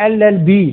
LLB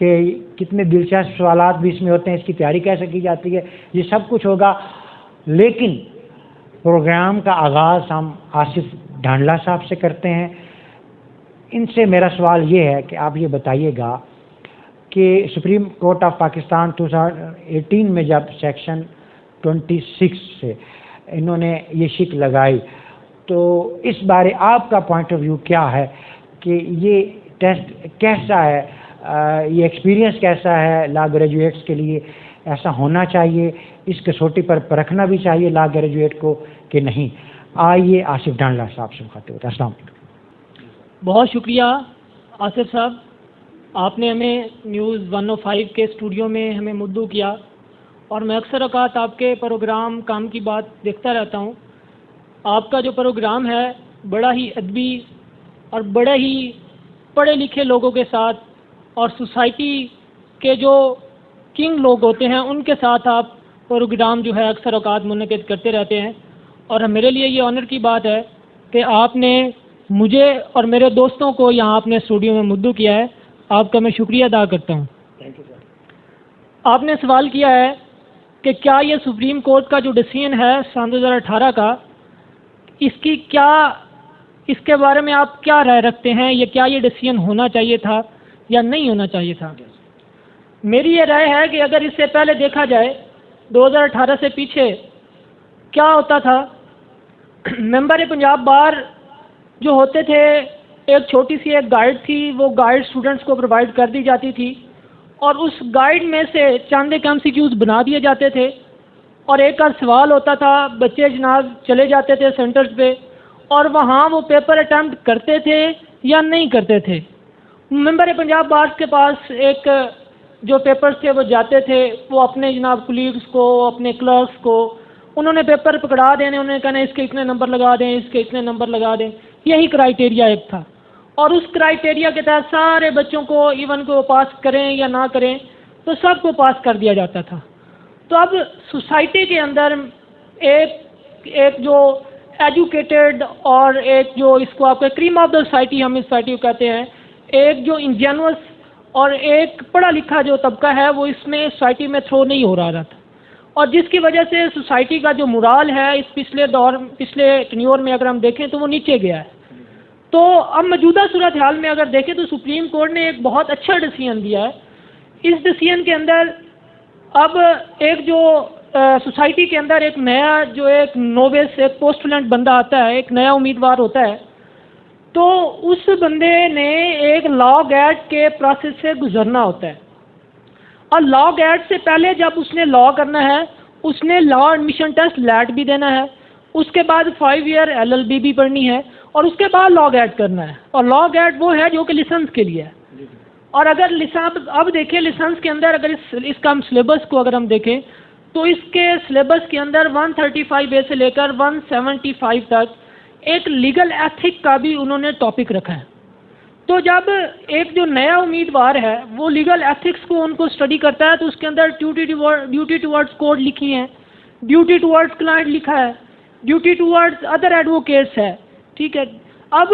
کہ کتنے دلچسپ سوالات بھی اس میں ہوتے ہیں، اس کی تیاری کیسے کی جاتی ہے، یہ سب کچھ ہوگا. لیکن پروگرام کا آغاز ہم آصف ڈھانڈلا صاحب سے کرتے ہیں. ان سے میرا سوال یہ ہے کہ آپ یہ بتائیے گا کہ سپریم کورٹ آف پاکستان 2018 میں جب سیکشن 26 سے انہوں نے یہ شک لگائی، تو اس بارے آپ کا پوائنٹ آف ویو کیا ہے کہ یہ ٹیسٹ کیسا ہے، یہ ایکسپیرینس کیسا ہے لا گریجویٹس کے لیے؟ ایسا ہونا چاہیے، اس کسوٹی پر پرکھنا بھی چاہیے لا گریجویٹ کو کہ نہیں؟ آئیے آصف ڈھانڈلا صاحب سے مخاطب ہوتے ہیں. السلام علیکم. بہت شکریہ آصف صاحب، آپ نے ہمیں نیوز 105 کے اسٹوڈیو میں ہمیں مدعو کیا، اور میں اکثر اوقات آپ کے پروگرام کام کی بات دیکھتا رہتا ہوں. آپ کا جو پروگرام ہے بڑا ہی ادبی اور بڑے ہی پڑھے لکھے لوگوں کے ساتھ اور سوسائٹی کے جو کنگ لوگ ہوتے ہیں ان کے ساتھ آپ پروگرام جو ہے اکثر اوقات منعقد کرتے رہتے ہیں. اور میرے لیے یہ آنر کی بات ہے کہ آپ نے مجھے اور میرے دوستوں کو یہاں اپنے اسٹوڈیو میں مدعو کیا ہے. آپ کا میں شکریہ ادا کرتا ہوں. آپ نے سوال کیا ہے کہ کیا یہ سپریم کورٹ کا جو ڈیسیژن ہے سن 2018 کا، اس کے بارے میں آپ کیا رائے رکھتے ہیں؟ کیا یہ ڈیسیژن ہونا چاہیے تھا یا نہیں ہونا چاہیے تھا؟ میری یہ رائے ہے کہ اگر اس سے پہلے دیکھا جائے 2018 سے پیچھے کیا ہوتا تھا. ممبر پنجاب بار جو ہوتے تھے، ایک چھوٹی سی ایک گائیڈ تھی، وہ گائیڈ اسٹوڈنٹس کو پرووائڈ کر دی جاتی تھی، اور اس گائیڈ میں سے چند ایک MCQs بنا دیے جاتے تھے، اور ایک اور سوال ہوتا تھا. بچے جناب چلے جاتے تھے سینٹرز پہ، اور وہاں وہ پیپر اٹیمپٹ کرتے تھے یا نہیں کرتے تھے. ممبر پنجاب بار کے پاس ایک جو پیپرز تھے وہ جاتے تھے، وہ اپنے جناب کولیگس کو، اپنے کلرکس کو انہوں نے پیپر پکڑا دینے، انہوں نے کہنا اس کے اتنے نمبر لگا دیں، اس کے اتنے نمبر لگا دیں. یہی کرائیٹیریا ایک تھا، اور اس کرائیٹیریا کے تحت سارے بچوں کو ایون کو پاس کریں یا نہ کریں تو سب کو پاس کر دیا جاتا تھا. تو اب سوسائٹی کے اندر ایک جو ایجوکیٹڈ اور ایک جو اس کو آپ کریم آف دا سوسائٹی، ہم اس سوسائٹی کو کہتے ہیں، ایک جو انجینوس اور ایک پڑھا لکھا جو طبقہ ہے وہ اس میں سوسائٹی میں تھرو نہیں ہو رہا تھا، اور جس کی وجہ سے سوسائٹی کا جو مورال ہے اس پچھلے ٹینیور میں اگر ہم دیکھیں تو وہ نیچے گیا ہے. تو اب موجودہ صورتحال میں اگر دیکھیں تو سپریم کورٹ نے ایک بہت اچھا ڈیسیژن دیا ہے. اس ڈیسیژن کے اندر اب ایک جو سوسائٹی کے اندر ایک نیا جو ایک نوویس ایک پوسٹولنٹ بندہ آتا ہے، ایک نیا امیدوار ہوتا ہے، تو اس بندے نے ایک لا گیٹ کے پروسیس سے گزرنا ہوتا ہے. اور لا گیٹ سے پہلے جب اس نے لا کرنا ہے، اس نے لا ایڈمیشن ٹیسٹ لیٹ بھی دینا ہے، اس کے بعد 5 ایئر LLB بھی پڑھنی ہے، اور اس کے بعد لا گیٹ کرنا ہے. اور لا گیٹ وہ ہے جو کہ لائسنس کے لیے ہے. اور اگر اب دیکھیں لائسنس کے اندر اگر اس کا ہم سلیبس کو اگر ہم دیکھیں تو اس کے سلیبس کے اندر 135A سے لے کر 175 تک ایک لیگل ایتھک کا بھی انہوں نے ٹاپک رکھا ہے. تو جب ایک جو نیا امیدوار ہے وہ لیگل ایتھکس کو ان کو اسٹڈی کرتا ہے تو اس کے اندر ڈیوٹی ٹورڈز کورٹ لکھی ہیں، ڈیوٹی ٹورڈز کلائنٹ لکھا ہے، ڈیوٹی ٹورڈز ادر ایڈوکیٹس ہے. ٹھیک ہے، اب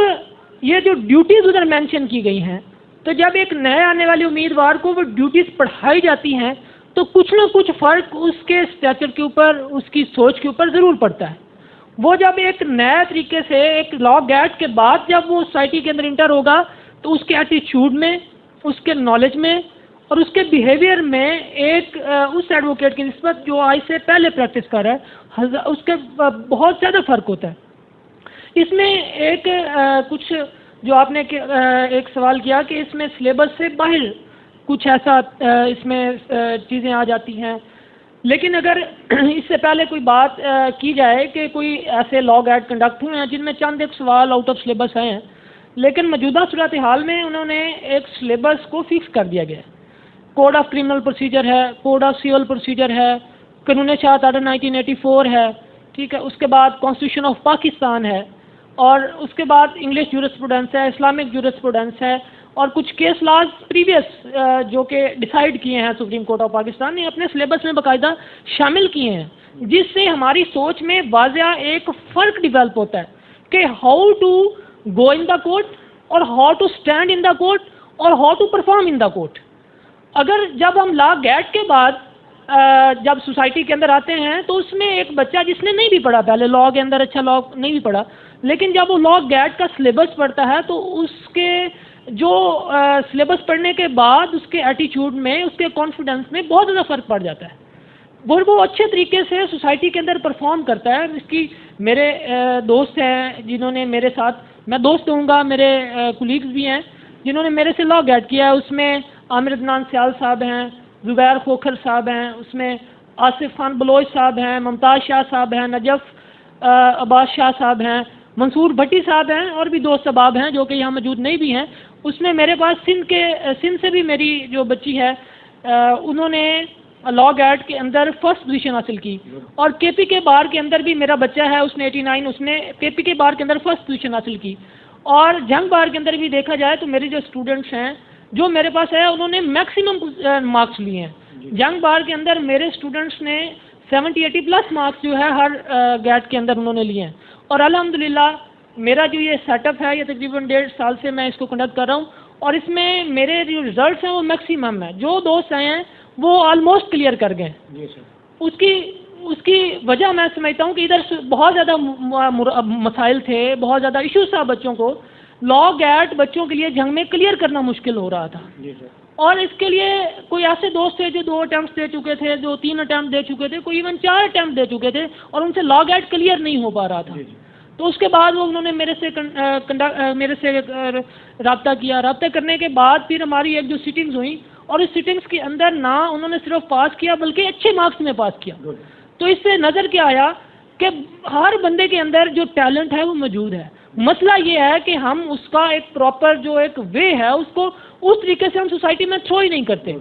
یہ جو ڈیوٹیز ادھر مینشن کی گئی ہیں، تو جب ایک نئے آنے والے امیدوار کو وہ ڈیوٹیز پڑھائی جاتی ہیں تو کچھ نہ کچھ فرق اس کے اسٹیچر کے اوپر، اس کی سوچ کے اوپر ضرور پڑتا ہے. وہ جب ایک نئے طریقے سے ایک لا گیٹ کے بعد جب وہ سوسائٹی کے اندر انٹر ہوگا تو اس کے ایٹیچیوڈ میں، اس کے نالج میں اور اس کے بیہیویئر میں ایک اس ایڈوکیٹ کی نسبت جو آج سے پہلے پریکٹس کر رہا ہے اس کے بہت زیادہ فرق ہوتا ہے. اس میں ایک کچھ جو آپ نے ایک سوال کیا کہ اس میں سلیبس سے باہر کچھ ایسا اس میں چیزیں آ جاتی ہیں، لیکن اگر اس سے پہلے کوئی بات کی جائے کہ کوئی ایسے لا گیٹ کنڈکٹ ہوئے ہیں جن میں چند ایک سوال آؤٹ آف سلیبس آئے ہیں، لیکن موجودہ صورتحال میں انہوں نے ایک سلیبس کو فکس کر دیا گیا ہے. کوڈ آف کرمنل پروسیجر ہے، کوڈ آف سول پروسیجر ہے، قانون اشاعت آرڈر 1984 ہے، ٹھیک ہے، اس کے بعد کانسٹیٹیوشن آف پاکستان ہے، اور اس کے بعد انگلش جورسپروڈنس ہے، اسلامک جورسپروڈنس ہے، اور کچھ کیس لاز پریویس جو کہ ڈیسائیڈ کیے ہیں سپریم کورٹ آف پاکستان نے اپنے سلیبس میں باقاعدہ شامل کیے ہیں، جس سے ہماری سوچ میں واضح ایک فرق ڈیولپ ہوتا ہے کہ how to go in the court اور how to stand in the court اور how to perform in the court. اگر جب ہم لا گیٹ کے بعد جب سوسائٹی کے اندر آتے ہیں تو اس میں ایک بچہ جس نے نہیں بھی پڑھا پہلے لا کے اندر اچھا لا نہیں بھی پڑھا، لیکن جب وہ لا گیٹ کا سلیبس پڑھتا ہے تو اس کے جو سلیبس پڑھنے کے بعد اس کے ایٹیچیوڈ میں، اس کے کانفیڈنس میں بہت زیادہ فرق پڑ جاتا ہے، وہ اچھے طریقے سے سوسائٹی کے اندر پرفارم کرتا ہے۔ اس کی میرے دوست ہیں جنہوں نے میرے ساتھ، میں دوست ہوں گا، میرے کولیگز بھی ہیں جنہوں نے میرے سے لا گیٹ کیا ہے، اس میں عامر عدنان سیال صاحب ہیں، زبیر کھوکھر صاحب ہیں، اس میں آصف خان بلوچ صاحب ہیں، ممتاز شاہ صاحب ہیں، نجف عباس شاہ صاحب ہیں، منصور بھٹی صاحب ہیں، اور بھی دوست احباب ہیں جو کہ یہاں موجود نہیں بھی ہیں۔ اس میں میرے پاس سندھ سے بھی میری جو بچی ہے انہوں نے لا گیٹ کے اندر فرسٹ پوزیشن حاصل کی، اور کے پی کے بار کے اندر بھی میرا بچہ ہے، اس نے 89، اس نے کے پی کے بار کے اندر فرسٹ پوزیشن حاصل کی، اور جنگ بار کے اندر بھی دیکھا جائے تو میرے جو اسٹوڈنٹس ہیں جو میرے پاس ہے انہوں نے میکسیمم مارکس لیے ہیں۔ جنگ بار کے اندر میرے اسٹوڈنٹس نے 70-80 پلس مارکس جو ہے ہر گیٹ کے اندر انہوں نے لیے ہیں، اور الحمدللہ میرا جو یہ سیٹ اپ ہے یہ تقریباً 1.5 سال سے میں اس کو کنڈکٹ کر رہا ہوں، اور اس میں میرے جو ریزلٹس ہیں وہ میکسیمم ہیں، جو دوست آئے ہیں وہ آلموسٹ کلیئر کر گئے۔ اس کی وجہ میں سمجھتا ہوں کہ ادھر بہت زیادہ مسائل تھے، بہت زیادہ ایشوز تھا بچوں کو، لا گیٹ بچوں کے لیے جنگ میں کلیئر کرنا مشکل ہو رہا تھا، اور اس کے لیے کوئی ایسے دوست تھے جو 2 اٹیمپٹس دے چکے تھے، جو 3 اٹیمپٹ دے چکے تھے، کوئی ایون 4 اٹیمپٹ دے چکے تھے، اور ان سے لا گیٹ کلیئر نہیں ہو پا رہا تھا۔ تو اس کے بعد انہوں نے میرے سے رابطہ کیا، رابطہ کرنے کے بعد پھر ہماری ایک جو سیٹنگز ہوئیں، اور اس سیٹنگز کے اندر نہ انہوں نے صرف پاس کیا بلکہ اچھے مارکس میں پاس کیا۔ تو اس سے نظر کیا آیا کہ ہر بندے کے اندر جو ٹیلنٹ ہے وہ موجود ہے، مسئلہ یہ ہے کہ ہم اس کا ایک پراپر جو ایک وے ہے اس کو اس طریقے سے ہم سوسائٹی میں تھرو ہی نہیں کرتے۔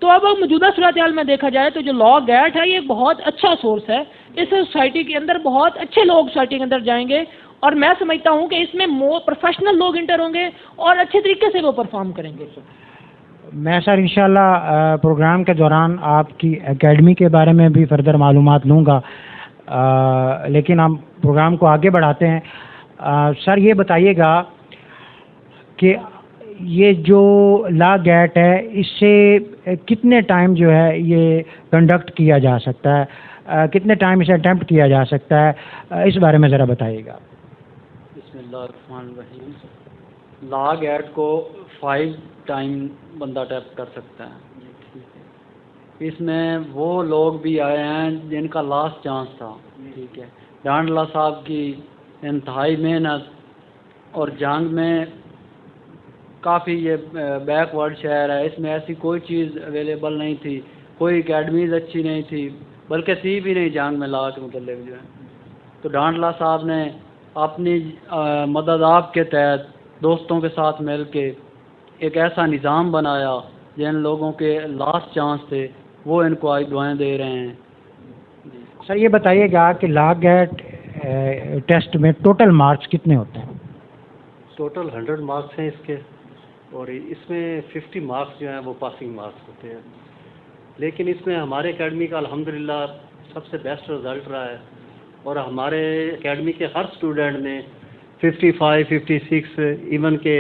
تو اب موجودہ صورتحال میں دیکھا جائے تو جو لا گیٹ ہے یہ بہت اچھا سورس ہے، اس سے سوسائٹی کے اندر بہت اچھے لوگ سوسائٹی کے اندر جائیں گے، اور میں سمجھتا ہوں کہ اس میں پروفیشنل لوگ انٹر ہوں گے اور اچھے طریقے سے وہ پرفارم کریں گے۔ میں سر انشاءاللہ پروگرام کے دوران آپ کی اکیڈمی کے بارے میں بھی فردر معلومات لوں گا، لیکن ہم پروگرام کو آگے بڑھاتے ہیں۔ سر یہ بتائیے گا کہ یہ جو لا گیٹ ہے اس سے کتنے ٹائم جو ہے یہ کنڈکٹ کیا جا سکتا ہے، کتنے ٹائم اسے اٹیمپٹ کیا جا سکتا ہے، اس بارے میں ذرا بتائیے گا۔ بسم اللہ الرحمن الرحیم۔ لا گیٹ کو 5 ٹائم بندہ اٹیمپٹ کر سکتا ہے۔ اس میں وہ لوگ بھی آئے ہیں جن کا لاسٹ چانس تھا، ٹھیک ہے۔ ڈانڈلا صاحب کی انتہائی محنت، اور جنگ میں کافی یہ بیک ورڈ شہر ہے، اس میں ایسی کوئی چیز اویلیبل نہیں تھی، کوئی اکیڈمیز اچھی نہیں تھی، بلکہ تھی بھی نہیں جنگ میں لا کے متعلق جو ہے۔ تو ڈانڈلا صاحب نے اپنی مدد آپ کے تحت دوستوں کے ساتھ مل کے ایک ایسا نظام بنایا، جن لوگوں کے لاسٹ چانس تھے وہ ان کو آج دعائیں دے رہے ہیں۔ سر یہ بتائیے گا کہ لا گیٹ ٹیسٹ میں ٹوٹل مارکس کتنے ہوتے ہیں؟ ٹوٹل 100 مارکس ہیں اس کے، اور اس میں 50 مارکس جو ہیں وہ پاسنگ مارکس ہوتے ہیں، لیکن اس میں ہمارے اکیڈمی کا الحمدللہ سب سے بیسٹ رزلٹ رہا ہے، اور ہمارے اکیڈمی کے ہر اسٹوڈنٹ نے 55 56 ایون کہ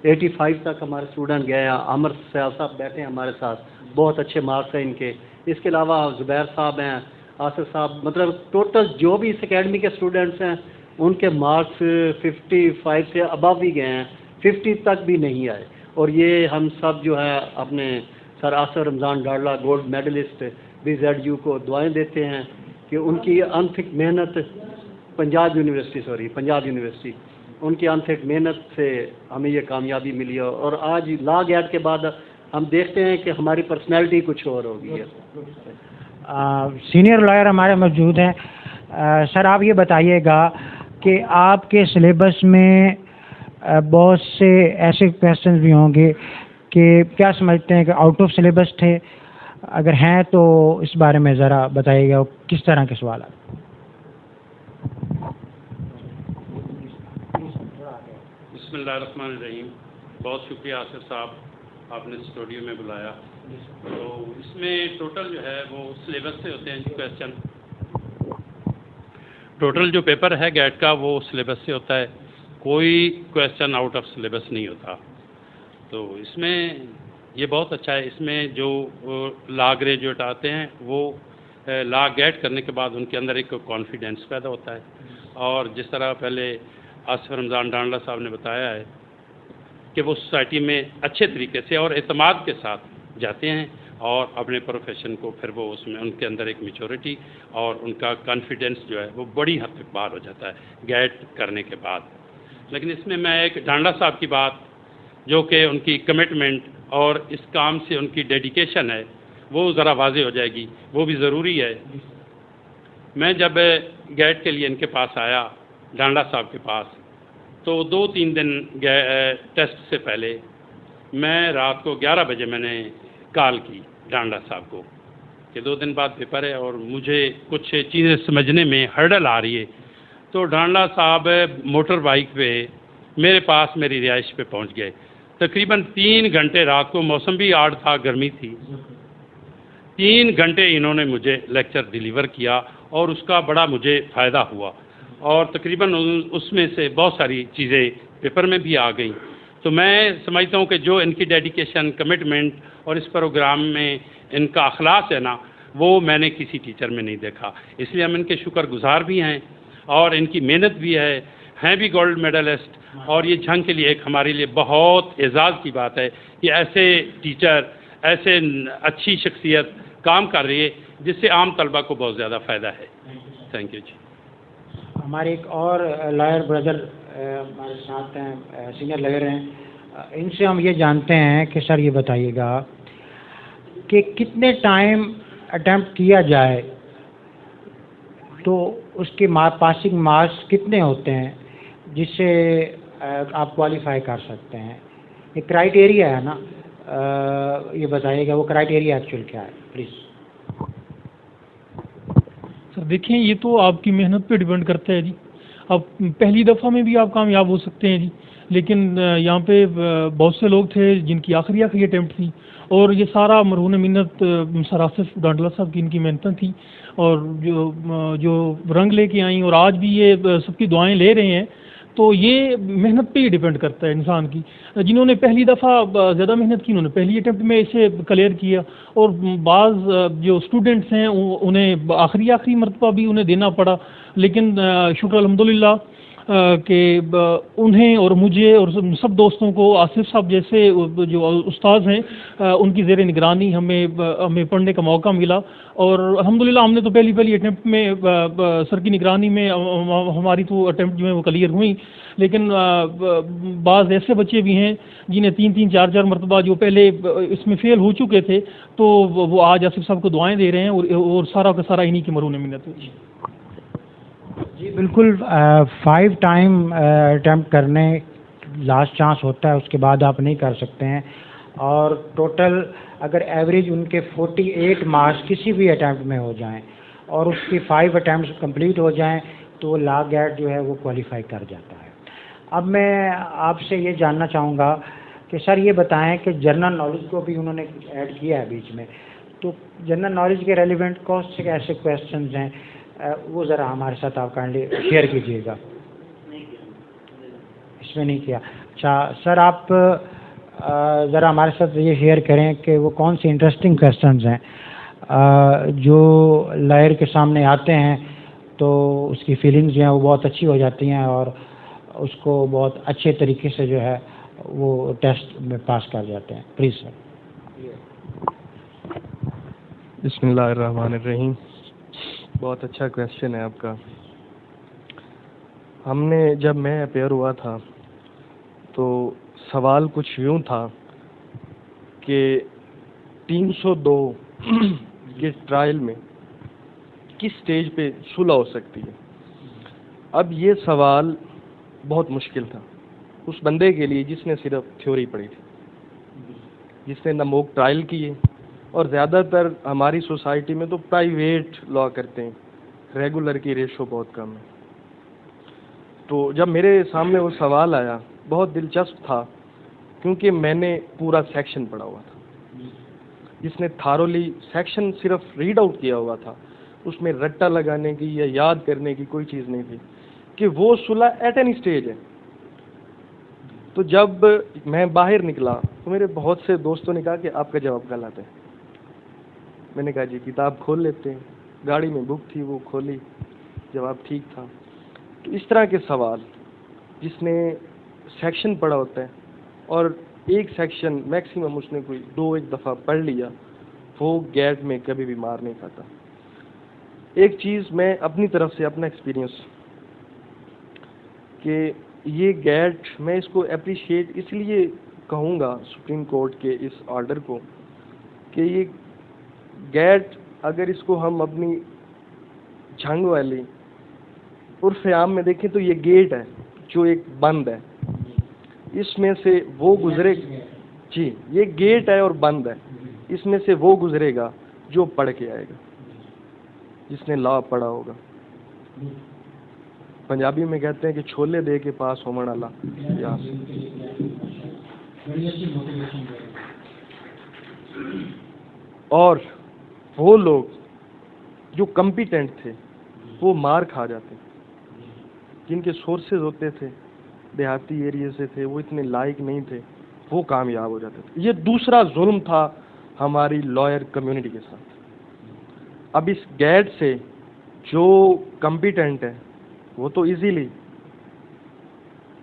85 تک ہمارے اسٹوڈنٹ گئے ہیں۔ عامر سیال صاحب بیٹھے ہیں ہمارے ساتھ، بہت اچھے مارکس ہیں ان کے۔ اس کے علاوہ زبیر صاحب ہیں، آصف صاحب، مطلب ٹوٹل جو بھی اس اکیڈمی کے اسٹوڈنٹس ہیں ان کے مارکس 55 سے ابو ہی گئے ہیں، 50 تک بھی نہیں آئے۔ اور یہ ہم سب جو ہے اپنے سر آصف رمضان ڈاڈلا گولڈ میڈلسٹ BZU کو دعائیں دیتے ہیں کہ ان کی انتھک محنت پنجاب یونیورسٹی ان کی انتھک محنت سے ہمیں یہ کامیابی ملی ہے، اور آج لا گیٹ کے بعد ہم دیکھتے ہیں کہ ہماری پرسنالٹی کچھ اور ہوگی ہے۔ سینئر لائر ہمارے موجود ہیں۔ سر آپ یہ بتائیے گا کہ آپ کے سلیبس میں بہت سے ایسے کویسچنز بھی ہوں گے کہ کیا سمجھتے ہیں کہ آؤٹ آف سلیبس تھے، اگر ہیں تو اس بارے میں ذرا بتائیے گا کس طرح کے سوالات؟ بسم اللہ الرحمن الرحیم۔ بہت شکریہ آصف صاحب، آپ نے اسٹوڈیو میں بلایا۔ تو اس میں ٹوٹل جو ہے وہ سلیبس سے ہوتے ہیں کویسچن، ٹوٹل جو پیپر ہے گیٹ کا وہ سلیبس سے ہوتا ہے، کوئی کویسچن آؤٹ آف سلیبس نہیں ہوتا۔ تو اس میں یہ بہت اچھا ہے. اس میں جو لا گریجویٹ آتے ہیں وہ لا گیٹ کرنے کے بعد ان کے اندر ایک کانفیڈینس پیدا ہوتا ہے, اور جس طرح پہلے آصف رمضان ڈانڈلا صاحب نے بتایا ہے کہ وہ سوسائٹی میں اچھے طریقے سے اور اعتماد کے ساتھ جاتے ہیں اور اپنے پروفیشن کو پھر وہ اس میں ان کے اندر ایک میچورٹی اور ان کا کانفیڈینس جو ہے وہ بڑی حد تک باہر ہو جاتا ہے گیٹ کرنے کے بعد. لیکن اس میں ایک ڈانڈلا صاحب کی بات جو کہ ان کی کمٹمنٹ اور اس کام سے ان کی ڈیڈیکیشن ہے وہ ذرا واضح ہو جائے گی, وہ بھی ضروری ہے. میں جب گیٹ کے لیے ان کے پاس آیا ڈانڈلا صاحب کے پاس, تو 2-3 دن ٹیسٹ سے پہلے میں رات کو 11 بجے میں نے کال کی ڈانڈلا صاحب کو کہ 2 دن بعد پیپر ہے اور مجھے کچھ چیزیں سمجھنے میں ہرڈل آ رہی ہے. تو ڈانڈلا صاحب موٹر بائک پہ میرے پاس میری رہائش پہ پہنچ گئے. تقریباً 3 گھنٹے, رات کو موسم بھی آڑ تھا, گرمی تھی, 3 گھنٹے انہوں نے مجھے لیکچر ڈیلیور کیا اور اس کا بڑا مجھے فائدہ ہوا, اور تقریباً اس میں سے بہت ساری چیزیں پیپر میں بھی آ گئیں. تو میں سمجھتا ہوں کہ جو ان کی ڈیڈیکیشن, کمٹمنٹ اور اس پروگرام میں ان کا اخلاص ہے نا, وہ میں نے کسی ٹیچر میں نہیں دیکھا. اس لیے ہم ان کے شکر گزار بھی ہیں اور ان کی محنت بھی ہے, ہیں بھی گولڈ میڈلسٹ. اور یہ جھنگ کے لیے ایک ہمارے لیے بہت اعزاز کی بات ہے کہ ایسے ٹیچر, ایسے اچھی شخصیت کام کر رہی ہے جس سے عام طلبہ کو بہت زیادہ فائدہ ہے. تھینک یو جی. ہمارے ایک اور لائر بردر ہمارے ساتھ ہیں, سینئر لائر ہیں, ان سے ہم یہ جانتے ہیں کہ سر یہ بتائیے گا کہ کتنے ٹائم اٹیمپٹ کیا جائے تو اس کے پاسنگ مارکس کتنے ہوتے ہیں جس سے آپ کوالیفائی کر سکتے ہیں. ایک کرائیٹیریا ہے نا, یہ بتائیے گا وہ کرائیٹیریا ایکچوئل کیا ہے پلیز. سر دیکھیں, یہ تو آپ کی محنت پہ ڈیپینڈ کرتا ہے جی. اب پہلی دفعہ میں بھی آپ کامیاب ہو سکتے ہیں جی, لیکن یہاں پہ بہت سے لوگ تھے جن کی آخری اٹیمپٹ تھی, اور یہ سارا مرہون منت سر آصف ڈانڈلا صاحب کی ان کی محنتیں تھیں, اور جو رنگ لے کے آئیں اور آج بھی یہ سب کی دعائیں لے رہے ہیں. تو یہ محنت پہ ہی ڈیپینڈ کرتا ہے انسان کی. جنہوں نے پہلی دفعہ زیادہ محنت کی انہوں نے پہلی اٹیمپٹ میں اسے کلیئر کیا, اور بعض جو اسٹوڈنٹس ہیں انہیں آخری مرتبہ بھی انہیں دینا پڑا. لیکن شکر الحمدللہ کہ انہیں اور مجھے اور سب دوستوں کو آصف صاحب جیسے جو استاذ ہیں ان کی زیر نگرانی ہمیں پڑھنے کا موقع ملا. اور الحمدللہ ہم نے تو پہلی اٹیمپٹ میں سر کی نگرانی میں ہماری تو اٹیمپٹ جو ہے وہ کلیئر ہوئی. لیکن بعض ایسے بچے بھی ہیں جنہیں 3-3, 4-4 مرتبہ جو پہلے اس میں فیل ہو چکے تھے, تو وہ آج آصف صاحب کو دعائیں دے رہے ہیں, اور سارا کا سارا انہی کی مرہون منت ہے. جی بالکل, 5 ٹائم اٹیمپٹ کرنے لاسٹ چانس ہوتا ہے, اس کے بعد آپ نہیں کر سکتے ہیں. اور ٹوٹل اگر ایوریج ان کے 48 مارکس کسی بھی اٹیمپٹ میں ہو جائیں اور اس کی 5 اٹیمپٹس کمپلیٹ ہو جائیں تو وہ لا گیٹ جو ہے وہ کوالیفائی کر جاتا ہے. اب میں آپ سے یہ جاننا چاہوں گا کہ سر یہ بتائیں کہ جنرل نالج کو بھی انہوں نے ایڈ کیا ہے بیچ میں, تو جنرل نالج کے ریلیونٹ کون سے ایسے کویشچنز ہیں وہ ذرا ہمارے ساتھ آپ کائنڈلی شیئر کیجیے گا. اس میں نہیں کیا. اچھا سر, آپ ذرا ہمارے ساتھ یہ شیئر کریں کہ وہ کون سی انٹرسٹنگ کویشچنز ہیں جو لائر کے سامنے آتے ہیں تو اس کی فیلنگز جو ہیں وہ بہت اچھی ہو جاتی ہیں اور اس کو بہت اچھے طریقے سے جو ہے وہ ٹیسٹ میں پاس کر جاتے ہیں. Please sir. بسم اللہ الرحمن الرحیم. بہت اچھا کویشچن ہے آپ کا. جب میں اپیئر ہوا تھا تو سوال کچھ یوں تھا کہ 302 کے ٹرائل میں کس سٹیج پہ صلح ہو سکتی ہے. اب یہ سوال بہت مشکل تھا اس بندے کے لیے جس نے صرف تھیوری پڑھی تھی, جس نے نہ موک ٹرائل کیے, اور زیادہ تر ہماری سوسائٹی میں تو پرائیویٹ لا کرتے ہیں, ریگولر کی ریشو بہت کم ہے. تو جب میرے سامنے وہ سوال آیا بہت دلچسپ تھا, کیونکہ میں نے پورا سیکشن پڑھا ہوا تھا. جس نے تھارولی سیکشن صرف ریڈ آؤٹ کیا ہوا تھا, اس میں رٹا لگانے کی یا یاد کرنے کی کوئی چیز نہیں تھی کہ وہ صلح ایٹ اینی اسٹیج ہے. تو جب میں باہر نکلا تو میرے بہت سے دوستوں نے کہا کہ آپ کا جواب غلط ہے. میں نے کہا جی کتاب کھول لیتے ہیں. گاڑی میں بک تھی وہ کھولی, جواب ٹھیک تھا. تو اس طرح کے سوال جس نے سیکشن پڑھا ہوتا ہے اور ایک سیکشن میکسیمم اس نے کوئی 2-1 دفعہ پڑھ لیا, وہ گیٹ میں کبھی بھی مار نہیں کھاتا. ایک چیز میں اپنی طرف سے اپنا ایکسپیرینس کہ یہ گیٹ میں اس کو اپریشیٹ اس لیے کہوں گا سپریم کورٹ کے اس آرڈر کو کہ یہ گیٹ اگر اس کو ہم اپنی جھنگ والی عرف عام میں دیکھیں تو یہ گیٹ ہے جو ایک بند ہے, اس میں سے وہ گزرے جی یہ گیٹ ہے اور بند ہے, اس میں سے وہ گزرے گا جو پڑھ کے آئے گا, جس نے لا پڑھا ہوگا. پنجابی میں کہتے ہیں کہ چھولے دے کے پاس ہومن والا. اور وہ لوگ جو کمپیٹنٹ تھے وہ مار کھا جاتے, جن کے سورسز ہوتے تھے دیہاتی ایریے سے تھے, وہ اتنے لائق نہیں تھے, وہ کامیاب ہو جاتے تھے. یہ دوسرا ظلم تھا ہماری لائر کمیونٹی کے ساتھ. اب اس گیٹ سے جو کمپیٹنٹ ہے وہ تو ایزیلی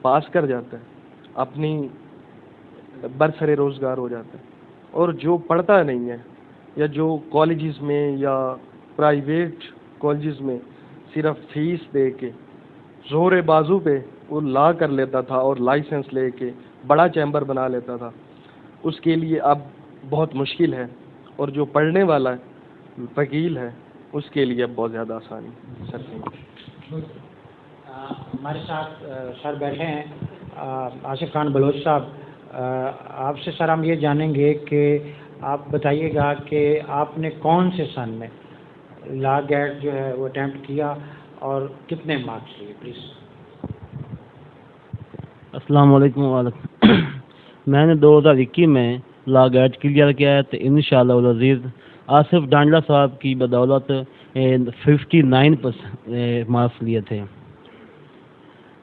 پاس کر جاتا ہے, اپنی برسر روزگار ہو جاتا ہے, اور جو پڑھتا نہیں ہے یا جو کالجز میں یا پرائیویٹ کالجز میں صرف فیس دے کے زور بازو پہ وہ لا کر لیتا تھا اور لائسنس لے کے بڑا چیمبر بنا لیتا تھا, اس کے لیے اب بہت مشکل ہے. اور جو پڑھنے والا ہے وکیل ہے اس کے لیے اب بہت زیادہ آسانی. سر ہمارے ساتھ سر بیٹھے ہیں آصف خان بلوچ صاحب. آپ سے سر ہم یہ جانیں گے کہ آپ بتائیے گا کہ آپ نے کون سے سن میں لا گیٹ جو ہے وہ اٹیمپٹ کیا اور کتنے مارکس لیے پلیز. السلام علیکم وعلیکم. میں نے 2021 میں لا گیٹ کلیئر کیا ہے, تو انشاءاللہ العزیز آصف ڈانڈلہ صاحب کی بدولت 59% مارکس لیے تھے.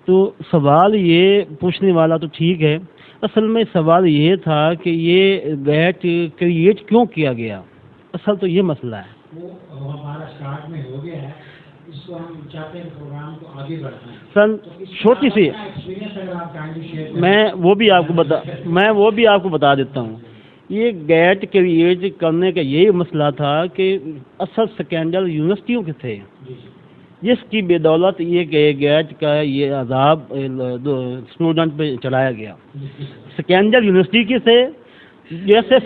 تو سوال یہ پوچھنے والا تو ٹھیک ہے, اصل میں سوال یہ تھا کہ یہ گیٹ کریٹ کیوں کیا گیا, اصل تو یہ مسئلہ ہے. وہ ہمارا اسٹارٹ میں ہو گیا ہے, اس کو ہم چاہتے ہیں پروگرام کو آگے بڑھائیں. سر چھوٹی سی میں وہ بھی آپ کو بتا دیتا ہوں. یہ گیٹ کریٹ کرنے کا یہی مسئلہ تھا کہ اصل سکینڈل یونیورسٹیوں کے تھے, جس کی بدولت یہ کہ گیٹ کا یہ عذاب اسٹوڈنٹ پہ چلایا گیا. سکینڈل یونیورسٹی کے تھے جیسے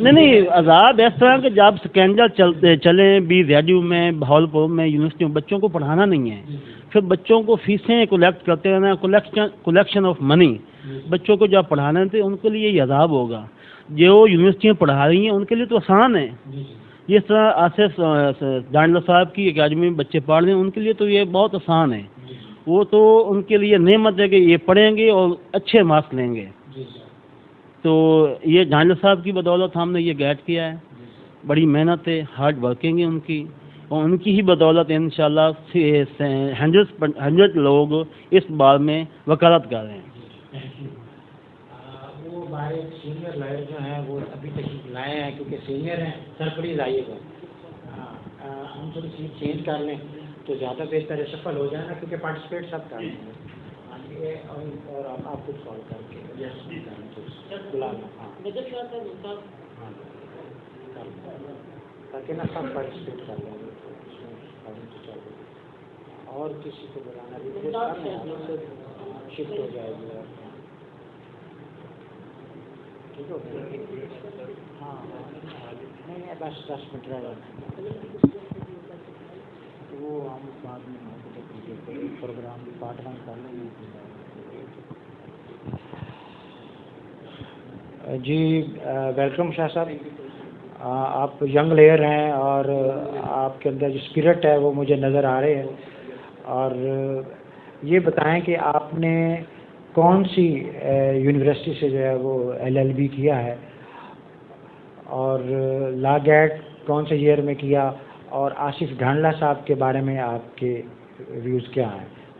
نہیں عذاب اس طرح کہ جب سکینڈل چلیں بھی ریڈیو میں بہاولپور میں یونیورسٹیوں بچوں کو پڑھانا نہیں ہے, پھر بچوں کو فیسیں کلیکٹ کرتے رہنا, کلیکشن آف منی, بچوں کو جب پڑھانا تھے ان کے لیے یہ عذاب ہوگا. جو یونیورسٹیاں پڑھا رہی ہیں ان کے لیے تو آسان ہے. جس طرح آصف ڈانڈلہ صاحب کی اکیڈمی میں بچے پڑھ رہے ہیں ان کے لیے تو یہ بہت آسان ہے. وہ تو ان کے لیے نعمت ہے کہ یہ پڑھیں گے اور اچھے مارکس لیں گے. تو یہ ڈانڈلہ صاحب کی بدولت ہم نے یہ گیٹ کیا ہے. بڑی محنت ہے, ہارڈ ورکنگ ہے ان کی, اور ان کی ہی بدولت انشاءاللہ 100 لوگ اس بار میں وکالت کر رہے ہیں. وہ ہمارے سینئر لائر جو ہیں وہ ابھی تک لائے ہیں کیونکہ سینئر ہیں. سر پلیز آئیے گا, ہم تھوڑی سیٹ چینج کر لیں تو زیادہ بہتر ہے, سفل ہو جائے نا, کیونکہ پارٹیسپیٹ سب کر رہے ہیں. اور آپ خود کال کر کے تاکہ نا سب پارٹیسپیٹ کر لیں. اور کسی کو بلانا بھی شفٹ ہو جائے گی. ٹھیک ہو ہاں نہیں بس 10 منٹ رہ جائے وہ ہم بعد میں پروگرام پارٹ 1 کر لیں گے. جی ویلکم شاہ صاحب, آپ ینگ لیئر ہیں اور آپ کے اندر جو اسپرٹ ہے وہ مجھے نظر آ رہے ہیں. اور یہ بتائیں کہ آپ نے کون سی یونیورسٹی سے جو ہے وہ LLB کیا ہے, اور لا گیٹ کون سے ایئر میں کیا, اور آصف ڈھانڈلہ صاحب کے بارے میں آپ کے ویوز کیا ہیں.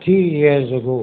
3 years ago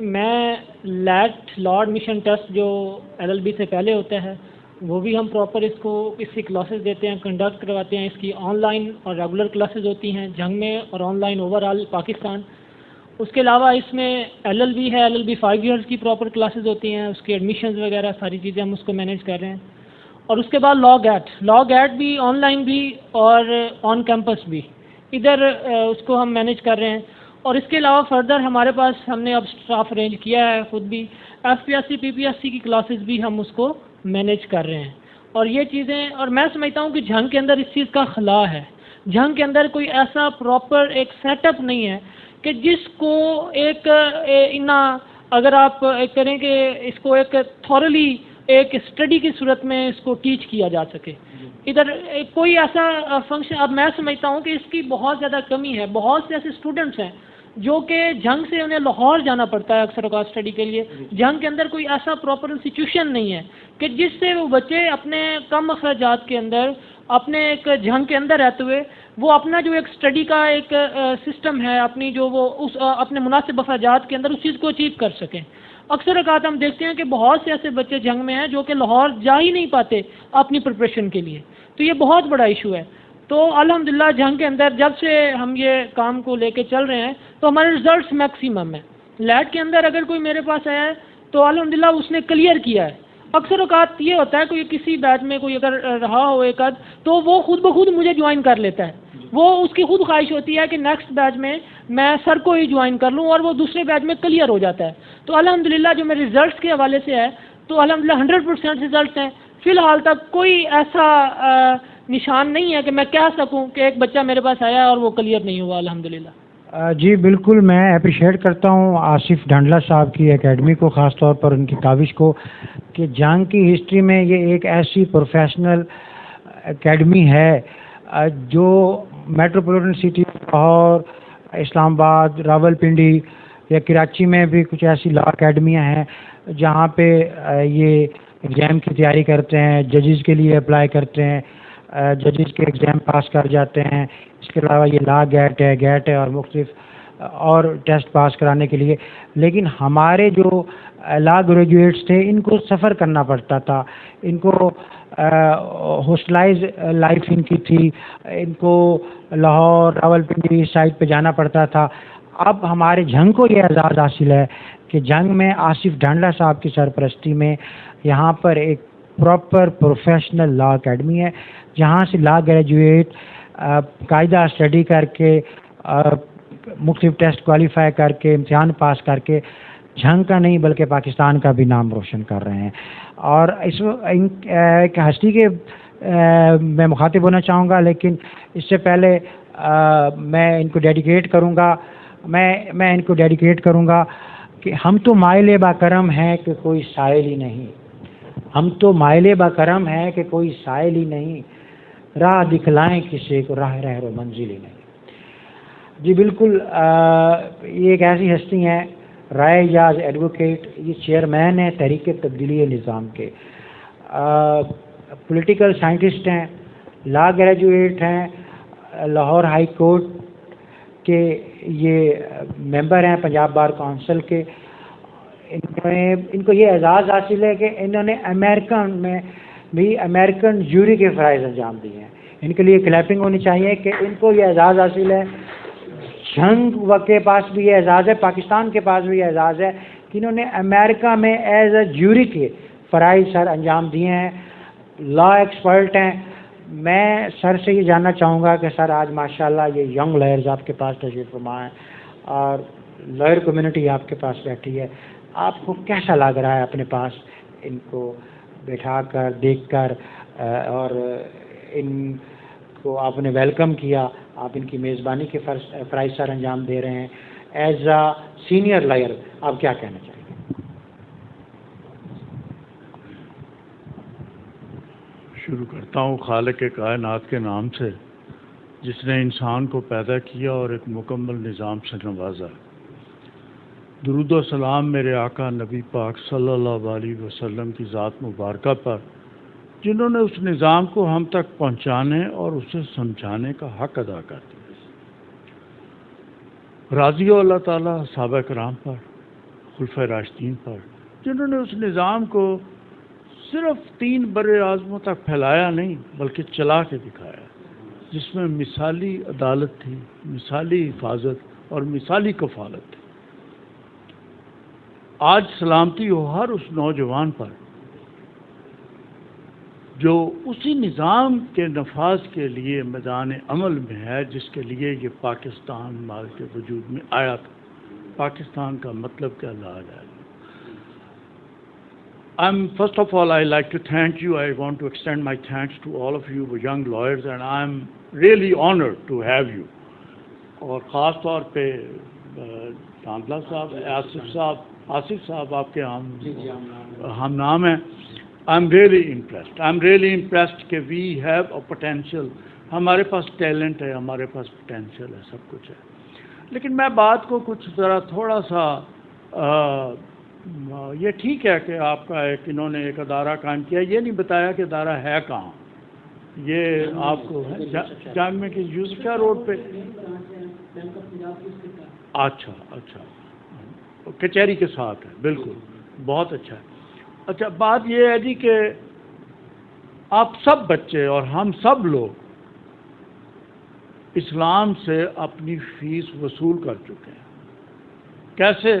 میں لیٹ لا ایڈمیشن ٹیسٹ جو LLB سے پہلے ہوتا ہے وہ بھی ہم پراپر اس کی کلاسز دیتے ہیں، کنڈکٹ کرواتے ہیں. اس کی آن لائن اور ریگولر کلاسز ہوتی ہیں جنگ میں اور online overall Pakistan. اس کے علاوہ اس میں LLB ہے، LLB 5 ایئرس کی پراپر کلاسز ہوتی ہیں، اس کی ایڈمیشنز وغیرہ ساری چیزیں ہم اس کو مینیج کر رہے ہیں. اور اس کے بعد لا گیٹ بھی آن لائن بھی اور آن کیمپس بھی ادھر اس کو ہم مینیج کر رہے ہیں. اور اس کے علاوہ فردر ہمارے پاس ہم نے اب اسٹاف ارینج کیا ہے خود بھی، FPSC PPSC کی کلاسز بھی ہم اس کو مینیج کر رہے ہیں. اور یہ چیزیں، اور میں سمجھتا ہوں کہ جنگ کے اندر اس چیز کا خلا ہے. جنگ کے اندر کوئی ایسا پراپر ایک سیٹ اپ نہیں ہے کہ جس کو ایک اگر آپ کریں کہ اس کو ایک تھورلی ایک اسٹڈی کی صورت میں اس کو ٹیچ کیا جا سکے. ادھر کوئی ایسا فنکشن، اب میں سمجھتا ہوں کہ اس کی بہت زیادہ کمی ہے. بہت سے ایسے اسٹوڈنٹس ہیں جو کہ جنگ سے انہیں لاہور جانا پڑتا ہے اکثر اوقات اسٹڈی کے لیے. جنگ کے اندر کوئی ایسا پراپر انسٹیٹیوشن نہیں ہے کہ جس سے وہ بچے اپنے کم اخراجات کے اندر، اپنے ایک جنگ کے اندر رہتے ہوئے وہ اپنا جو ایک اسٹڈی کا ایک سسٹم ہے، اپنی جو وہ اس اپنے مناسب اخراجات کے اندر اس چیز کو اچیو کر سکیں. اکثر اوقات ہم دیکھتے ہیں کہ بہت سے ایسے بچے جنگ میں ہیں جو کہ لاہور جا ہی نہیں پاتے اپنی پریپریشن کے لیے. تو یہ بہت بڑا ایشو ہے. تو الحمدللہ جنگ کے اندر جب سے ہم یہ کام کو لے کے چل رہے ہیں تو ہمارے ریزلٹس میکسیمم ہیں. لیٹ کے اندر اگر کوئی میرے پاس آیا ہے تو الحمدللہ اس نے کلیئر کیا ہے. اکثر اوقات یہ ہوتا ہے کوئی کسی بیچ میں کوئی اگر رہا ہو ایک آدھ تو وہ خود بخود مجھے جوائن کر لیتا ہے. وہ اس کی خود خواہش ہوتی ہے کہ نیکسٹ بیچ میں سر کو ہی جوائن کر لوں اور وہ دوسرے بیچ میں کلیئر ہو جاتا ہے. تو الحمدللہ جو میرے ریزلٹس کے حوالے سے ہے تو الحمدللہ 100% ریزلٹس ہیں. فی الحال تک کوئی ایسا نشان نہیں ہے کہ میں کہہ سکوں کہ ایک بچہ میرے پاس آیا اور وہ کلیئر نہیں ہوا الحمدللہ. جی بالکل، میں اپریشیٹ کرتا ہوں آصف ڈھانڈلہ صاحب کی اکیڈمی کو، خاص طور پر ان کی کاوش کو کہ جنگ کی ہسٹری میں یہ ایک ایسی پروفیشنل اکیڈمی ہے جو میٹروپولیٹن سٹی لاہور، اسلام آباد، راول پنڈی یا کراچی میں بھی کچھ ایسی لا اکیڈمیاں ہیں جہاں پہ یہ ایگزام کی تیاری کرتے ہیں، ججز کے لیے اپلائی کرتے ہیں، ججز کے ایگزام پاس کر جاتے ہیں. اس کے علاوہ یہ لا گیٹ ہے اور مختلف اور ٹیسٹ پاس کرانے کے لیے. لیکن ہمارے جو لا گریجویٹس تھے ان کو سفر کرنا پڑتا تھا، ان کو ہاسٹلائز لائف ان کی تھی، ان کو لاہور راول پنڈی سائٹ پہ جانا پڑتا تھا. اب ہمارے جنگ کو یہ اعزاز حاصل ہے کہ جنگ میں آصف ڈھانڈلہ صاحب کی سرپرستی میں یہاں پر ایک پراپر پروفیشنل لا اکیڈمی ہے جہاں سے لا گریجویٹ قاعدہ اسٹڈی کر کے مختلف ٹیسٹ کوالیفائی کر کے امتحان پاس کر کے جنگ کا نہیں بلکہ پاکستان کا بھی نام روشن کر رہے ہیں. اور اس ایک ہستی کے میں مخاطب ہونا چاہوں گا، لیکن اس سے پہلے میں ان کو ڈیڈیکیٹ کروں گا کہ ہم تو مائل با کرم ہیں کہ کوئی سائل ہی نہیں. ہم تو مائل با کرم ہیں کہ کوئی سائل ہی نہیں، راہ دکھلائیں کسی کو راہ رہ رو منزل ہی نہیں. جی بالکل، یہ ایک ایسی ہستی ہیں، رائے اعجاز ایڈوکیٹ، یہ چیئرمین ہیں تحریک تبدیلی نظام کے، پولیٹیکل سائنٹسٹ ہیں، لا گریجویٹ ہیں، لاہور ہائی کورٹ کے یہ ممبر ہیں پنجاب بار کونسل کے. ان کو یہ اعزاز حاصل ہے کہ انہوں نے امریکن میں بھی امریکن جوری کے فرائض انجام دیے ہیں. ان کے لیے کلیپنگ ہونی چاہیے کہ ان کو یہ اعزاز حاصل ہے. جنگ کے پاس بھی یہ اعزاز ہے، پاکستان کے پاس بھی یہ اعزاز ہے کہ انہوں نے امریکہ میں ایز اے جوری کے فرائض سر انجام دیے ہیں. لا ایکسپرٹ ہیں. میں سر سے یہ جاننا چاہوں گا کہ سر آج ماشاءاللہ یہ ینگ لائرز آپ کے پاس تشریف فرما ہیں اور لائر کمیونٹی آپ کے پاس بیٹھی ہے، آپ کو کیسا لگ رہا ہے اپنے پاس ان کو بٹھا کر دیکھ کر اور ان کو آپ نے ویلکم کیا، آپ ان کی میزبانی کے فرائض سر انجام دے رہے ہیں. ایز اے سینئر لائر آپ کیا کہنا چاہیں گے؟ شروع کرتا ہوں خالق کائنات کے نام سے جس نے انسان کو پیدا کیا اور ایک مکمل نظام سے نوازا. درود و سلام میرے آقا نبی پاک صلی اللہ علیہ وسلم کی ذات مبارکہ پر جنہوں نے اس نظام کو ہم تک پہنچانے اور اسے سمجھانے کا حق ادا کر دیا. راضی ہو اللہ تعالیٰ صحابہ کرام پر، خلفۂ راشدین پر، جنہوں نے اس نظام کو صرف 3 بر اعظموں تک پھیلایا نہیں بلکہ چلا کے دکھایا، جس میں مثالی عدالت تھی، مثالی حفاظت اور مثالی کفالت تھی۔ آج سلامتی ہو ہر اس نوجوان پر جو اسی نظام کے نفاذ کے لیے میدان عمل میں ہے جس کے لیے یہ پاکستان مال کے وجود میں آیا تھا۔ پاکستان کا مطلب کیا لا جائے؟ First of all, I like to thank you. I want to extend my thanks to all of you young lawyers, and I'm really honored to have you. اور خاص طور پہ ڈانڈلا صاحب، آصف صاحب آپ کے ہم نام ہیں۔ I'm really impressed کہ we have a potential. ہمارے پاس ٹیلنٹ ہے، ہمارے پاس پوٹینشیل ہے، سب کچھ ہے۔ لیکن میں بات کو کچھ ذرا تھوڑا سا یہ ٹھیک ہے کہ آپ کا انہوں نے ایک ادارہ قائم کیا، یہ نہیں بتایا کہ ادارہ ہے کہاں۔ یہ آپ کو جامعہ کے یوسفیہ روڈ پہ؟ اچھا، کچہری کے ساتھ ہے، بالکل، بہت اچھا ہے۔ اچھا، بات یہ ہے جی کہ آپ سب بچے اور ہم سب لوگ اسلام سے اپنی فیس وصول کر چکے ہیں۔ کیسے؟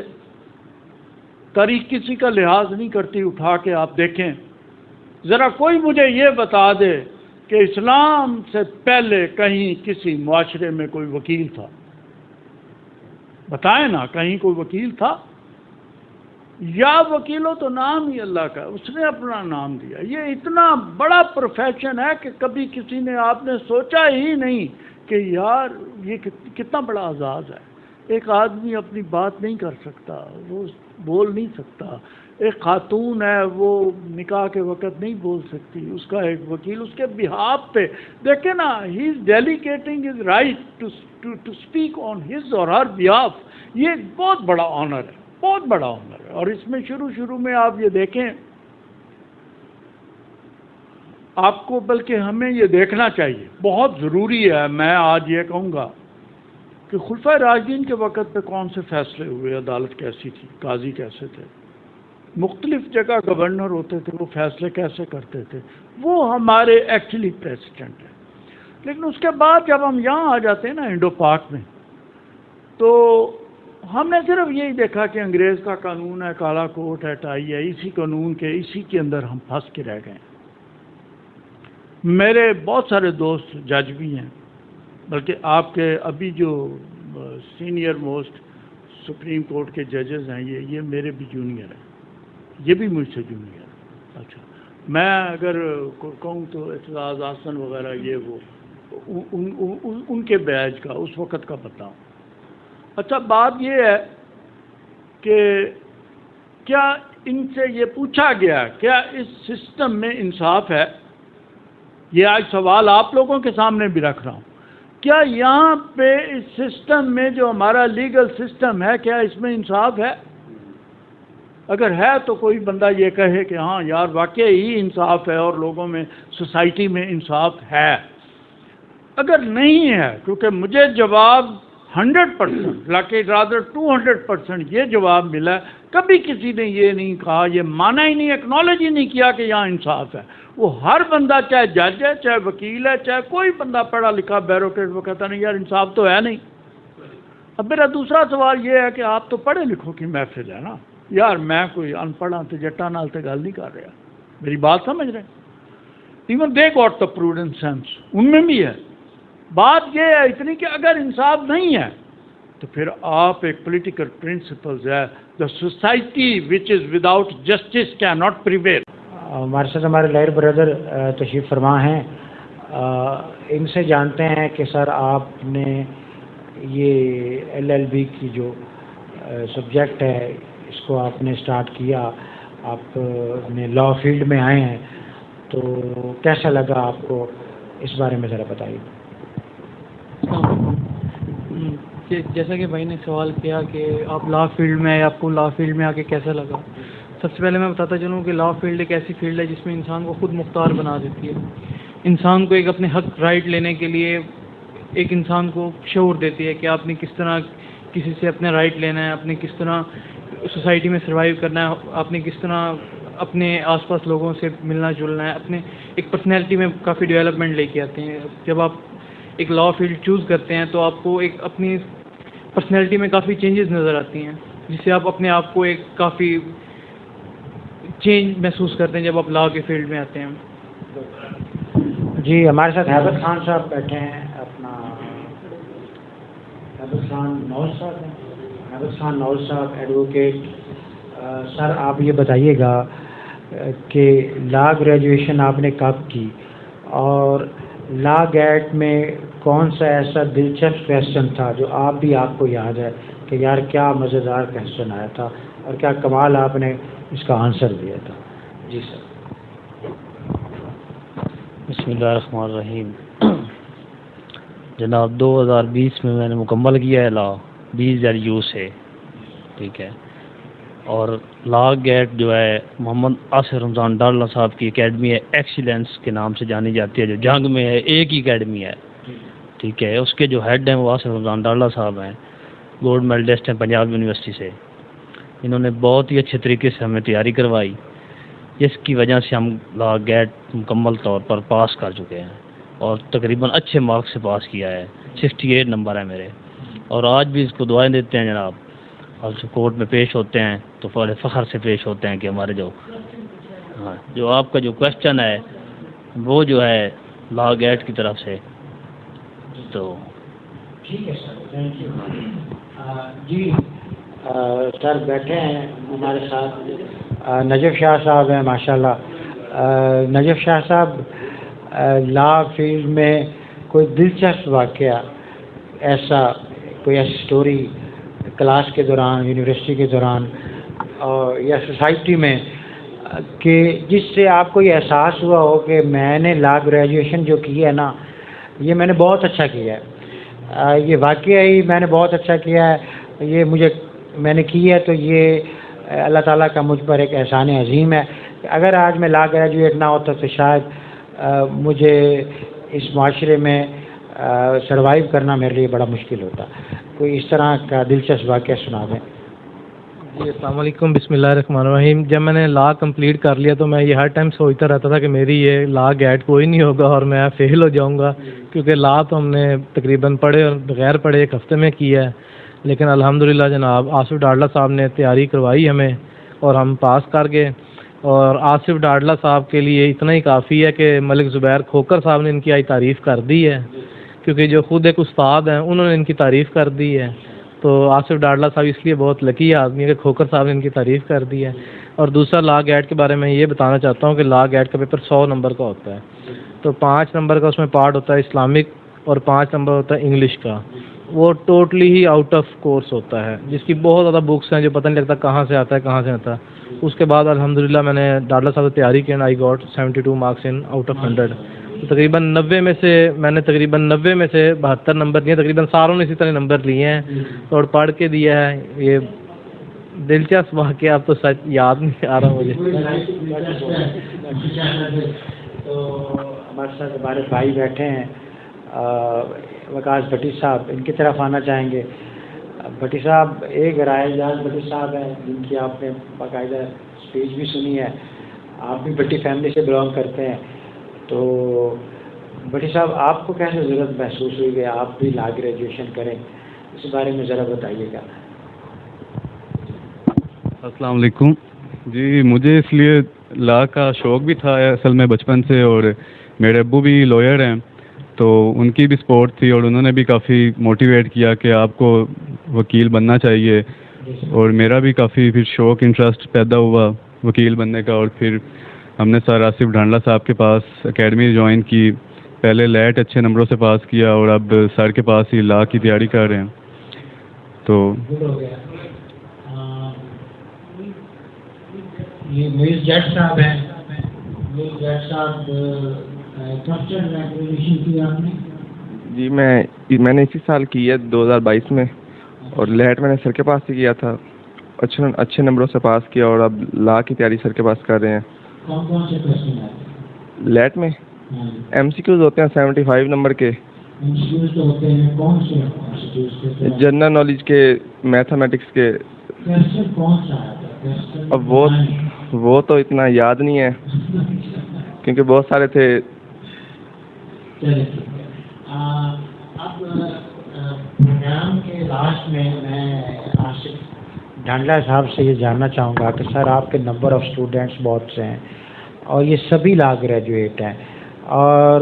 تاریخ کسی کا لحاظ نہیں کرتی، اٹھا کے آپ دیکھیں ذرا، کوئی مجھے یہ بتا دے کہ اسلام سے پہلے کہیں کسی معاشرے میں کوئی وکیل تھا؟ بتائیں نا، کہیں کوئی وکیل تھا؟ یا وکیلوں تو نام ہی اللہ کا، اس نے اپنا نام دیا۔ یہ اتنا بڑا پروفیشن ہے کہ کبھی کسی نے آپ نے سوچا ہی نہیں کہ یار یہ کتنا بڑا اعزاز ہے۔ ایک آدمی اپنی بات نہیں کر سکتا، وہ بول نہیں سکتا۔ ایک خاتون ہے، وہ نکاح کے وقت نہیں بول سکتی، اس کا ایک وکیل اس کے بہاف پہ، دیکھیں نا، he is delegating his right to speak on his or her behalf. یہ ایک بہت بڑا آنر ہے، بہت بڑا آنر ہے۔ اور اس میں شروع میں آپ یہ دیکھیں، آپ کو بلکہ ہمیں یہ دیکھنا چاہیے، بہت ضروری ہے۔ میں آج یہ کہوں گا کہ خلفۂ راشدین کے وقت پہ کون سے فیصلے ہوئے، عدالت کیسی تھی، قاضی کیسے تھے، مختلف جگہ گورنر ہوتے تھے، وہ فیصلے کیسے کرتے تھے، وہ ہمارے ایکچولی پریسیڈنٹ ہیں۔ لیکن اس کے بعد جب ہم یہاں آ جاتے ہیں نا انڈو پاک میں، تو ہم نے صرف یہی دیکھا کہ انگریز کا قانون ہے، کالا کوٹ ہے، ٹائی ہے، اسی قانون کے، اسی کے اندر ہم پھنس کے رہ گئے۔ میرے بہت سارے دوست جج بھی ہیں، بلکہ آپ کے ابھی جو سینئر موسٹ سپریم کورٹ کے ججز ہیں، یہ میرے بھی جونیئر ہیں، یہ بھی مجھ سے جونیئر ہیں۔ اچھا، میں اگر کہوں تو اعتزاز احسن وغیرہ یہ وہ ان کے بیچ کا اس وقت کا بتاؤں۔ اچھا، بات یہ ہے کہ کیا ان سے یہ پوچھا گیا کیا اس سسٹم میں انصاف ہے؟ یہ آج سوال آپ لوگوں کے سامنے بھی رکھ رہا ہوں۔ کیا یہاں پہ اس سسٹم میں جو ہمارا لیگل سسٹم ہے، کیا اس میں انصاف ہے؟ اگر ہے تو کوئی بندہ یہ کہے کہ ہاں یار واقعی ہی انصاف ہے اور لوگوں میں، سوسائٹی میں انصاف ہے۔ اگر نہیں ہے، کیونکہ مجھے جواب 100% لاکے رادر 200% یہ جواب ملا ہے، کبھی کسی نے یہ نہیں کہا، یہ مانا ہی نہیں، ایکنالج ہی نہیں کیا کہ یہاں انصاف ہے۔ وہ ہر بندہ چاہے جج ہے، چاہے وکیل ہے، چاہے کوئی بندہ پڑھا لکھا بیوروکریٹ، وہ کہتا نہیں یار انصاف تو ہے نہیں۔ اب میرا دوسرا سوال یہ ہے کہ آپ تو پڑھے لکھوں کی محفل ہے نا یار، میں کوئی ان پڑھا تو جٹا نال تے گل نہیں کر رہا، میری بات سمجھ رہے ہیں؟ Even they got the prudent sense, ان میں بھی ہے۔ بات یہ ہے اتنی کہ اگر انصاف نہیں ہے تو پھر آپ ایک پولیٹیکل پرنسپلز ہے، the society which is without justice can not prevail. ہمارے ساتھ ہمارے لائر بردر تشریف فرما ہیں، ان سے جانتے ہیں کہ سر آپ نے یہ LLB کی جو سبجیکٹ ہے اس کو آپ نے سٹارٹ کیا، آپ نے لا فیلڈ میں آئے ہیں، تو کیسا لگا آپ کو، اس بارے میں ذرا بتائیے۔ جیسا کہ بھائی نے سوال کیا کہ آپ لا فیلڈ میں آئے، آپ کو لا فیلڈ میں آ کے کیسا لگا، سب سے پہلے میں بتاتا چلوں کہ لا فیلڈ ایک ایسی فیلڈ ہے جس میں انسان کو خود مختار بنا دیتی ہے، انسان کو ایک اپنے حق رائٹ لینے کے لیے ایک انسان کو شعور دیتی ہے کہ آپ نے کس طرح کسی سے اپنے رائٹ لینا ہے، اپنے کس طرح سوسائٹی میں سروائیو کرنا ہے, آپ نے کس طرح اپنے آس پاس لوگوں سے ملنا جلنا ہے, اپنے ایک پرسنالٹی میں کافی ڈیولپمنٹ لے کے آتے ہیں. جب آپ ایک لا فیلڈ چوز کرتے ہیں تو آپ کو ایک اپنی پرسنالٹی میں کافی چینجز نظر آتی ہیں, جس سے آپ اپنے آپ کو ایک کافی چینج محسوس کرتے ہیں جب آپ لا کے فیلڈ میں آتے ہیں. جی ہمارے ساتھ حیبت خان صاحب بیٹھے ہیں, اپنا حیبت خان نوز صاحب ہیں. حیبت خان نوز صاحب ایڈوکیٹ. سر آپ یہ بتائیے گا کہ لا گریجویشن آپ نے کب کی, اور لا گیٹ میں کون سا ایسا دلچسپ کویسچن تھا جو آپ کو یاد ہے کہ یار کیا مزیدار کویسچن آیا تھا اور کیا کمال آپ نے اس کا آنسر دیا تھا؟ جی سر. بسم اللہ الرحمن الرحیم. جناب 2020 میں میں نے مکمل کیا ہے لا BZU سے, ٹھیک ہے, اور لا گیٹ جو ہے محمد آصف رمضان ڈاللہ صاحب کی اکیڈمی ہے, ایکسیلنس کے نام سے جانی جاتی ہے, جو جنگ میں ہے, ایک ہی اکیڈمی ہے, ٹھیک ہے. اس کے جو ہیڈ ہیں وہ آصف رمضان ڈاللہ صاحب ہیں, گولڈ میڈلسٹ ہیں پنجاب یونیورسٹی سے. انہوں نے بہت ہی اچھے طریقے سے ہمیں تیاری کروائی, جس کی وجہ سے ہم لا گیٹ مکمل طور پر پاس کر چکے ہیں, اور تقریباً اچھے مارکس سے پاس کیا ہے. 68 نمبر ہے میرے, اور آج بھی اس کو دعائیں دیتے ہیں جناب. اور جو کورٹ میں پیش ہوتے ہیں تو بڑے فخر سے پیش ہوتے ہیں کہ ہمارے جو آپ کا جو کویسچن ہے وہ جو ہے لا گیٹ کی طرف سے. تو ٹھیک ہے سر, تھینک یو. جی سر بیٹھے ہیں ہمارے ساتھ نجف شاہ صاحب ہیں ماشاءاللہ. نجف شاہ صاحب لا فیلڈ میں کوئی دلچسپ واقعہ ایسا, کوئی ایسی اسٹوری کلاس کے دوران, یونیورسٹی کے دوران اور یا سوسائٹی میں کہ جس سے آپ کو یہ احساس ہوا ہو کہ میں نے لا گریجویشن جو کی ہے نا, یہ میں نے بہت اچھا کیا ہے, یہ واقعی میں نے بہت اچھا کیا ہے, یہ میں نے کی ہے, تو یہ اللہ تعالیٰ کا مجھ پر ایک احسان عظیم ہے. اگر آج میں لا گریجویٹ نہ ہوتا تو شاید مجھے اس معاشرے میں سروائیو کرنا میرے لیے بڑا مشکل ہوتا. کوئی اس طرح کا دلچسپ واقعہ سنا دیں. جی السلام علیکم. بسم اللہ الرحمن الرحیم. جب میں نے لا کمپلیٹ کر لیا تو میں یہ ہر ٹائم سوچتا رہتا تھا کہ میری یہ لا گیٹ کوئی نہیں ہوگا اور میں فیل ہو جاؤں گا, کیونکہ لا تو ہم نے تقریباً پڑھے اور بغیر پڑھے ایک ہفتے میں کیا ہے. لیکن الحمدللہ جناب آصف ڈاللہ صاحب نے تیاری کروائی ہمیں اور ہم پاس کر گئے. اور آصف ڈاللہ صاحب کے لیے اتنا ہی کافی ہے کہ ملک زبیر کھوکر صاحب نے ان کی آئی تعریف کر دی ہے, کیونکہ جو خود ایک استاد ہیں انہوں نے ان کی تعریف کر دی ہے. تو آصف ڈاللہ صاحب اس لیے بہت لکی آدمی ہے کہ کھوکر صاحب نے ان کی تعریف کر دی ہے. اور دوسرا لا گیٹ کے بارے میں یہ بتانا چاہتا ہوں کہ لا گیٹ کا پیپر 100 نمبر کا ہوتا ہے, تو 5 نمبر کا اس میں پارٹ ہوتا ہے اسلامک اور 5 نمبر ہوتا ہے انگلش کا. وہ totally he out of course ہوتا ہے, جس کی بہت زیادہ بکس ہیں جو پتہ نہیں لگتا کہاں سے آتا ہے کہاں سے آتا ہے. اس کے بعد الحمدللہ میں نے ڈاللہ صاحب سے تیاری کی, I got 72 marks in out of 100. تقریباً 90 میں سے 72 نمبر لیے, تقریباً ساروں نے اسی طرح نمبر لیے ہیں اور پڑھ کے دیا ہے. یہ دلچسپ واقعہ اب تو سچ یاد نہیں آ رہا مجھے. تو ہمارے ساتھ ہمارے بھائی بیٹھے ہیں وقاص بھٹی صاحب, ان کی طرف آنا چاہیں گے. بھٹی صاحب ایک رائے جاز بھٹی صاحب ہیں جن کی آپ نے باقاعدہ اسپیچ بھی سنی ہے, آپ بھی بھٹی فیملی سے بلانگ کرتے ہیں. تو بھٹی صاحب آپ کو کیسے ضرورت محسوس ہوئی کہ آپ بھی لا گریجویشن کریں, اس بارے میں ذرا بتائیے گا. السلام علیکم. جی مجھے اس لیے لا کا شوق بھی تھا اصل میں بچپن سے, اور میرے ابو بھی لائر ہیں تو ان کی بھی سپورٹ تھی, اور انہوں نے بھی کافی موٹیویٹ کیا کہ آپ کو وکیل بننا چاہیے. اور میرا بھی کافی پھر شوق انٹرسٹ پیدا ہوا وکیل بننے کا, اور پھر ہم نے سر آصف ڈھانڈلہ صاحب کے پاس اکیڈمی جوائن کی. پہلے لیٹ اچھے نمبروں سے پاس کیا اور اب سر کے پاس ہی لا کی تیاری کر رہے ہیں. تو یہ میز جٹ صاحب ہیں. میز جٹ صاحب کی آپ نے؟ جی میں نے اسی سال کی ہے 2022 میں, اور لیٹ میں نے سر کے پاس سے کیا تھا, اچھے نمبروں سے پاس کیا, اور اب لا کی تیاری سر کے پاس کر رہے ہیں. کون سے کوسچن آتے ہیں لیٹ میں؟ MCQs ہوتے ہیں 75 نمبر کے. MCQs تو ہوتے ہیں کون سے؟ جنرل نالج کے, میتھمیٹکس کے اب وہ تو اتنا یاد نہیں ہے کیونکہ بہت سارے تھے. اب پروگرام کے لاسٹ میں آصف ڈھانڈلا صاحب سے یہ جاننا چاہوں گا کہ سر آپ کے نمبر آف اسٹوڈنٹس بہت سے ہیں اور یہ سبھی لا گریجویٹ ہیں اور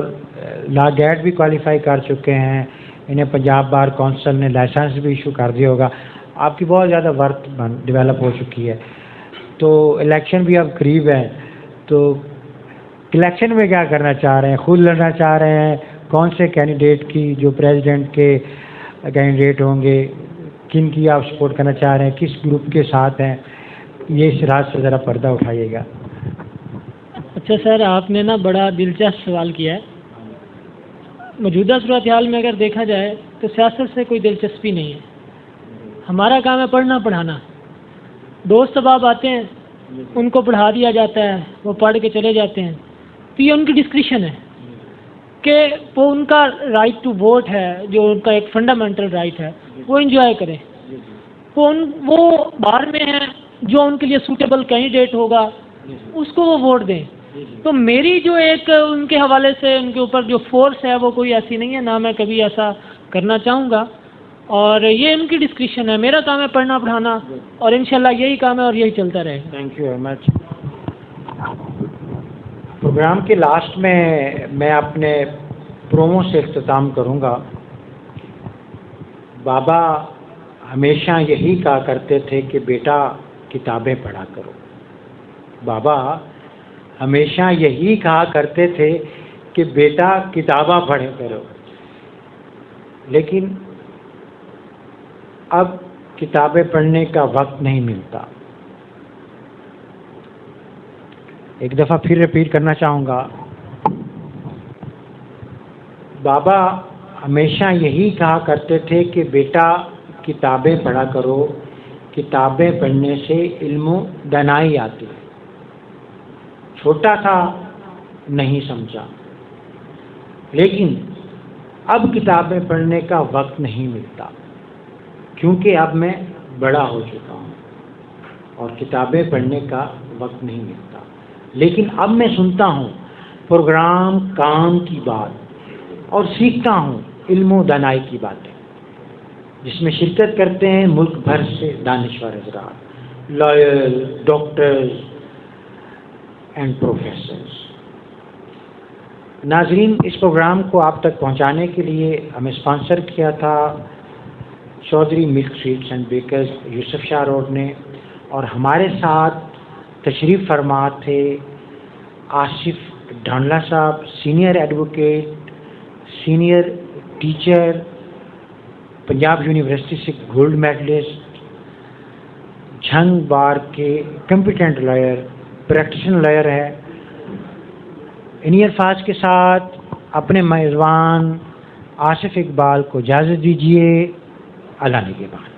لا گیٹ بھی کوالیفائی کر چکے ہیں, انہیں پنجاب بار کونسل نے لائسنس بھی ایشو کر دیا ہوگا, آپ کی بہت زیادہ ورک ڈیولپ ہو چکی ہے, تو الیکشن بھی اب قریب ہے, تو الیکشن میں کیا کرنا چاہ رہے ہیں؟ خود لڑنا چاہ رہے ہیں؟ کون سے کینڈیڈیٹ کی جو پریزیڈنٹ کے کینڈیڈیٹ ہوں گے کن کی آپ سپورٹ کرنا چاہ رہے ہیں, کس گروپ کے ساتھ ہیں؟ یہ اس راز سے ذرا پردہ اٹھائیے گا. اچھا سر, آپ نے نا بڑا دلچسپ سوال کیا ہے. موجودہ صورتحال میں اگر دیکھا جائے تو سیاست سے کوئی دلچسپی نہیں ہے. ہمارا کام ہے پڑھنا پڑھانا. دوست احباب آتے ہیں, ان کو پڑھا دیا جاتا ہے, وہ پڑھ کے چلے جاتے ہیں, تو یہ ان کی ڈسکریشن ہے کہ وہ ان کا رائٹ ٹو ووٹ ہے, جو ان کا ایک فنڈامنٹل رائٹ ہے, وہ انجوائے کریں. وہ باہر میں ہیں, جو ان کے لیے سوٹیبل کینڈیڈیٹ ہوگا اس کو وہ ووٹ دیں. تو میری جو ایک ان کے حوالے سے ان کے اوپر جو فورس ہے وہ کوئی ایسی نہیں ہے, نہ میں کبھی ایسا کرنا چاہوں گا, اور یہ ان کی ڈسکریشن ہے. میرا کام ہے پڑھنا پڑھانا, اور انشاءاللہ یہی کام ہے اور یہی چلتا رہے. Thank you very much. Program کے لاسٹ میں اپنے پرومو سے اختتام کروں گا. بابا ہمیشہ یہی کہا کرتے تھے کہ بیٹا کتابیں پڑھا کرو. بابا ہمیشہ یہی کہا کرتے تھے کہ بیٹا کتاباں پڑھے کرو. لیکن اب کتابیں پڑھنے کا وقت نہیں ملتا. ایک دفعہ پھر ریپیٹ کرنا چاہوں گا. بابا ہمیشہ یہی کہا کرتے تھے کہ بیٹا کتابیں پڑھا کرو, کتابیں پڑھنے سے علم و دانائی آتی ہے. چھوٹا تھا نہیں سمجھا, لیکن اب کتابیں پڑھنے کا وقت نہیں ملتا کیونکہ اب میں بڑا ہو چکا ہوں اور کتابیں پڑھنے کا وقت نہیں ملتا. لیکن اب میں سنتا ہوں پروگرام کام کی بات اور سیکھتا ہوں علم و دانائی کی باتیں, جس میں شرکت کرتے ہیں ملک بھر سے دانشور حضرات, لائر, ڈاکٹرز اینڈ پروفیسرز. ناظرین, اس پروگرام کو آپ تک پہنچانے کے لیے ہمیں اسپانسر کیا تھا Chaudhry Malik sweets and bakers, Yousuf Shah road نے, اور ہمارے ساتھ تشریف فرما تھے آصف ڈھانڈلا صاحب, senior advocate, senior teacher, Punjab university سے گولڈ میڈلسٹ, جھنگ بار کے کمپیٹنٹ لائر, پریکٹیشنر لائر ہے. انہی الفاظ کے ساتھ اپنے میزبان آصف اقبال کو اجازت دیجیے. اللہ نگہبان.